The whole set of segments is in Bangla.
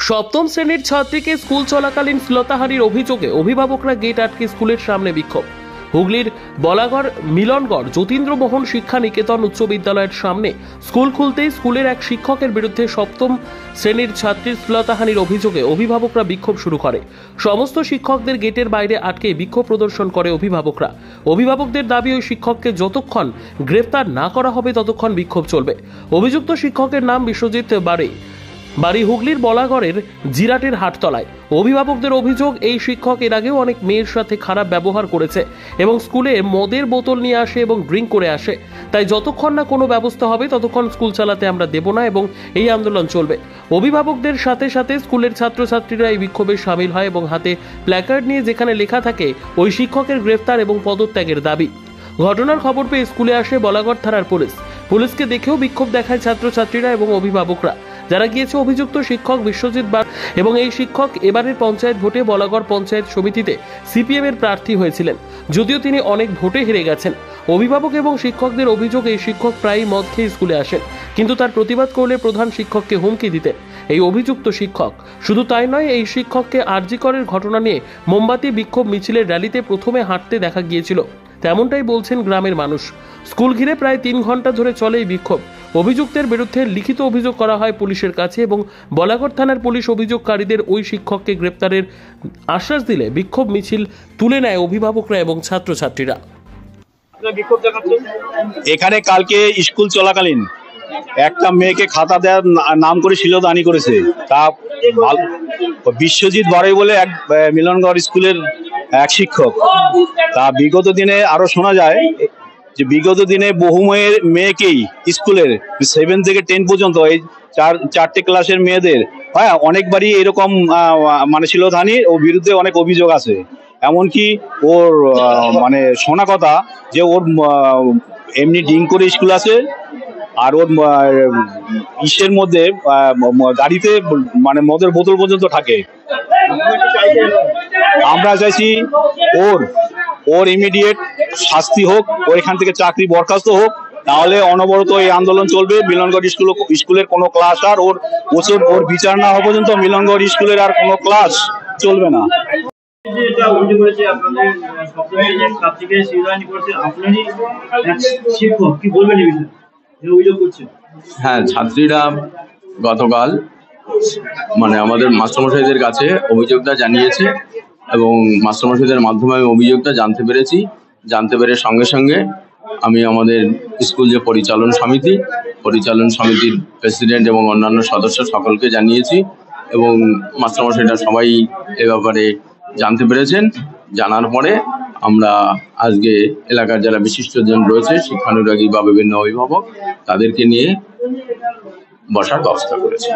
সপ্তম শ্রেণীর ছাত্রীকে স্কুল চলাকালীন শ্লীলতাহানির অভিযোগে অভিভাবকরা গেট আটকে স্কুলের সামনে বিক্ষোভ। হুগলির বলাগড় মিলনগড় যতীন্দ্রমোহন শিক্ষা নিকেতন উচ্চ বিদ্যালয়ের সামনে স্কুল খুলতেই স্কুলের এক শিক্ষকের বিরুদ্ধে সপ্তম শ্রেণীর ছাত্রীর শ্লীলতাহানির অভিযোগে অভিভাবকরা বিক্ষোভ শুরু করে। সমস্ত শিক্ষকদের গেটের বাইরে আটকে বিক্ষোভ প্রদর্শন করে অভিভাবকরা। অভিভাবকদের দাবি, ওই শিক্ষককে যতক্ষণ গ্রেফতার না করা হবে ততক্ষণ বিক্ষোভ চলবে। অভিযুক্ত শিক্ষকের নাম বিশ্বজিৎ বাড়ি হুগলির বলাগড়ের জিরাটের হাটতলায়। অভিভাবকদের অভিযোগ, এই শিক্ষক এর আগেও অনেক মেয়ের সাথে খারাপ ব্যবহার করেছে এবং স্কুলে মদের বোতল নিয়ে আসে এবং ড্রিঙ্ক করে আসে। তাই যতক্ষণ না কোনো ব্যবস্থা হবে ততক্ষণ স্কুল চালাতে আমরা দেব না এবং এই আন্দোলন চলবে। অভিভাবকদের সাথে সাথে স্কুলের ছাত্রছাত্রীরা এই বিক্ষোভে সামিল হয় এবং হাতে প্ল্যাকার্ড নিয়ে যেখানে লেখা থাকে ওই শিক্ষকের গ্রেফতার এবং পদত্যাগের দাবি। ঘটনার খবর পেয়ে স্কুলে আসে বলাগড় থানার পুলিশকে দেখেও বিক্ষোভ দেখায় ছাত্রছাত্রীরা এবং অভিভাবকরা, যারা গিয়েছে অভিযুক্ত শিক্ষক বিশ্বজিৎ এবং এই শিক্ষক এবারের পঞ্চায়েত ভোটে বলাগড় পঞ্চায়েত সমিতিতে সিপিএম এর প্রার্থী হয়েছিলেন, যদিও তিনি অনেক ভোটে হেরে গেছেন। অভিভাবক এবং শিক্ষকদের অভিযোগ, এই শিক্ষক প্রায়ই মদ খেয়ে স্কুলে আসেন, কিন্তু তার প্রতিবাদ করলে প্রধান শিক্ষককে হুমকি দিতেন এই অভিযুক্ত শিক্ষক। শুধু তাই নয়, এই শিক্ষককে আরজি করের ঘটনা নিয়ে মোমবাতি বিক্ষোভ মিছিলের র্যালিতে প্রথমে হাঁটতে দেখা গিয়েছিল, তেমনটাই বলছেন গ্রামের মানুষ। স্কুল ঘিরে প্রায় 3 ঘন্টা ধরে চলে এই বিক্ষোভ। অভিযুক্তের বিরুদ্ধে লিখিত অভিযোগ করা হয় পুলিশের কাছে এবং বলাগড় থানার পুলিশ অভিযোগকারীদের ওই শিক্ষককে গ্রেপ্তারের আশ্বাস দিলে বিক্ষোভ মিছিল তুলে নেয় অভিভাবকরা এবং ছাত্রছাত্রীরা। এখানে কালকে স্কুল চলাকালীন একটা মেয়েকে খাতা দেওয়ার নাম করে শ্লীলতাহানি করেছে। তা বিশ্বজিৎ বাড়ি বলে এক মিলনগড় স্কুলের এক শিক্ষক। তা বিগত দিনে আরো শোনা যায় যে বিগত দিনে বহু মেয়েকেই স্কুলের 7 থেকে 10 পর্যন্ত এই চারটে ক্লাসের মেয়েদের অনেকবারই এরকম মানে শ্লীলতাহানি ও বিরুদ্ধে অনেক অভিযোগ আছে। এমনকি ওর মানে শোনা কথা যে ওর এমনি ড্রিঙ্ক করে স্কুল আসে, আর ওর ইসের মধ্যে গাড়িতে মানে মদের বোতল পর্যন্ত থাকে। আমরা চাইছি ওর ইমিডিয়েট শাস্তি হোক, ও এখান থেকে চাকরি বরখাস্ত হোক, তাহলে অনবরত এই আন্দোলন চলবে। মিলনগড় স্কুলের কোনো ক্লাস আর ওর বিচার না হওয়া পর্যন্ত মিলনগড় স্কুলের আর কোনো ক্লাস চলবে না। হ্যাঁ, ছাত্রীরা গতকাল মানে আমাদের মাস্টারমশাইদের কাছে অভিযোগটা জানিয়েছে এবং মাস্টারমশাইদের মাধ্যমে আমি অভিযোগটা জানতে পেরে সঙ্গে সঙ্গে আমি আমাদের স্কুল যে পরিচালন সমিতির প্রেসিডেন্ট এবং অন্যান্য সদস্য সকলকে জানিয়েছি এবং মাস্টারমশাইরা সবাই এ ব্যাপারে জানতে পেরেছেন। জানার পরে আমরা আজকে এলাকার যারা বিশিষ্টজন রয়েছে, শিক্ষানুরাগী বা বিভিন্ন অভিভাবক, তাদেরকে নিয়ে বসার ব্যবস্থা করেছি।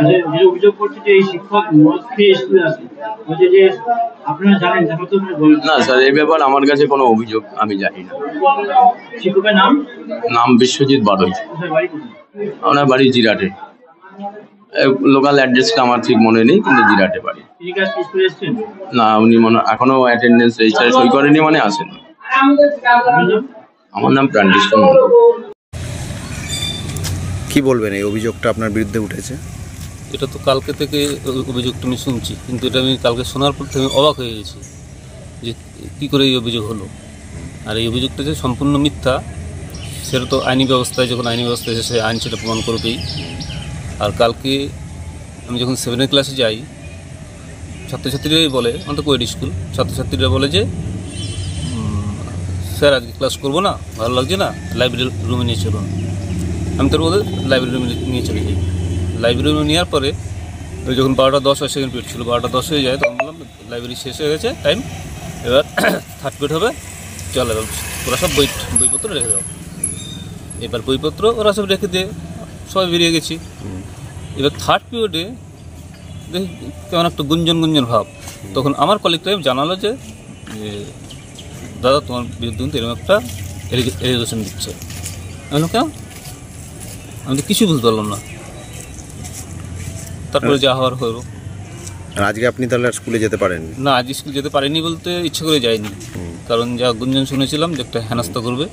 না স্যার, এই ব্যাপারে আমার কাছে কোনো অভিযোগ আমি জানি না। নাম বিশ্বজিৎ বাড়ি, ওনার বাড়ি জিরাটে। লোকাল অ্যাড্রেসটা আমার ঠিক মনে নেই, কিন্তু জিরাটে বাড়ি। না, উনি এখনো অ্যাটেন্ডেন্স রেজিস্টারে সই করেনি, মানে আসেন। আমার নাম প্রাণকৃষ্ণ মন্ডল। কি বলবেন, এই অভিযোগটা আপনার বিরুদ্ধে উঠেছে? এটা তো কালকে থেকে অভিযোগটা আমি শুনছি, কিন্তু এটা আমি কালকে শোনার পর থেকে অবাক হয়ে গেছি যে কী করে এই অভিযোগ হলো। আর এই অভিযোগটা যে সম্পূর্ণ মিথ্যা, সেটা তো আইনি ব্যবস্থায় এসে আইন সেটা প্রমাণ করবেই। আর কালকে আমি যখন 7 ক্লাসে যাই, ছাত্রছাত্রীরাই বলে, আমাদের কোয়েড স্কুল, ছাত্রছাত্রীরা বলে যে স্যার আজকে ক্লাস করবো না, ভালো লাগছে না, লাইব্রেরি রুমে নিয়ে চলুন। আমি তোর ওদের লাইব্রেরি রুমে নিয়ে চলে যাই। লাইব্রেরি রুমে নেওয়ার পরে ওই যখন 12:10 হয়, সেকেন্ড পিরিয়ড ছিল, 12:10 হয়ে যায়, তখন বললাম লাইব্রেরি শেষ হয়ে গেছে, টাইম, এবার 3rd পিরিয়ড হবে, চল এবার ওরা সব বইপত্র রেখে দাও। এবার বইপত্র ওরা সব রেখে দিয়ে সবাই বেরিয়ে গেছি। এবার 3rd পিরিয়ডে দেখি কেমন একটা গুঞ্জন ভাব। তখন আমার কলিগটা জানালো যে দাদা, তোমার বিরুদ্ধে কিন্তু এরকম একটা এলিগেশন দিচ্ছে। আমি কেন, আমি তো কিছু বুঝতে পারলাম না। তারপরে যা হওয়ার হলো। আজকে আপনি তাহলে স্কুলে যেতে পারেন না? আজ স্কুল যেতে পারিনি বলতে ইচ্ছা করে যাইনি, কারণ যা গুঞ্জন শুনেছিলাম যে একটা হেনস্থা করবে,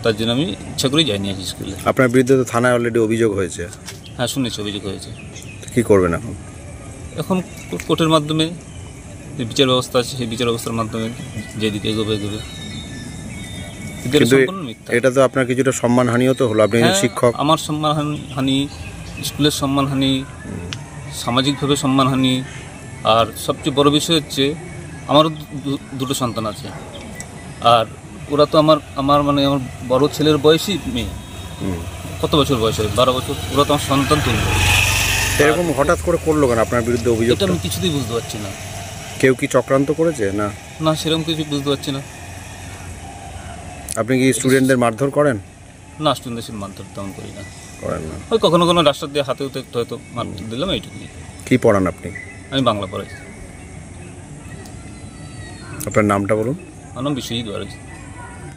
তার জন্য আমি ইচ্ছা করে যাইনি আজ স্কুলে। আপনার বিরুদ্ধে তো থানায় অলরেডি অভিযোগ হয়েছে? হ্যাঁ, শুনেছি অভিযোগ হয়েছে। কি করবেন এখন? এখন কোর্টের মাধ্যমে যে বিচার ব্যবস্থা আছে সেই বিচার ব্যবস্থার মাধ্যমে যেদিকে এগোবে এগোবে। কিন্তু এটা কিন্তু সম্পূর্ণ মিথ্যা। এটা তো আপনার কিছুটা সম্মানহানিও তো হলো, আপনি একজন হ্যাঁ, শিক্ষক। আমার সম্মানহানি, স্কুলের সম্মানহানি, সামাজিকভাবে সম্মানহানি, আর সবচেয়ে বড় বিষয় হচ্ছে আমারও দুটো সন্তান আছে, আর ওরা তো আমার মানে আমার বড় ছেলের বয়সী মেয়ে, কত বছর বয়স হবে, 12 বছর, ওরা তো আমার সন্তান তুলবে। এরকম হঠাৎ করে করলো কেন আপনার বিরুদ্ধে অভিযোগ? এটা আমি কিছুতেই বুঝতে পারছি না। কেউ কি চক্রান্ত করেছে না? না, সেরকম কিছু বুঝতে পারছি না। আপনি কি স্টুডেন্টদের মারধর করেন? না, স্টুডেন্টদের মারধর তেমন করি না। করেন না। ওই কখনো কোনো ডাক্তার দিয়ে হাতে হতে হয়তো মারধর দিলাম, এইটুকুই। কি পড়ান আপনি? আমি বাংলা পড়াই। আপনার নামটা বলুন। আমার নাম বিশ্বজিৎ ব্যানার্জি।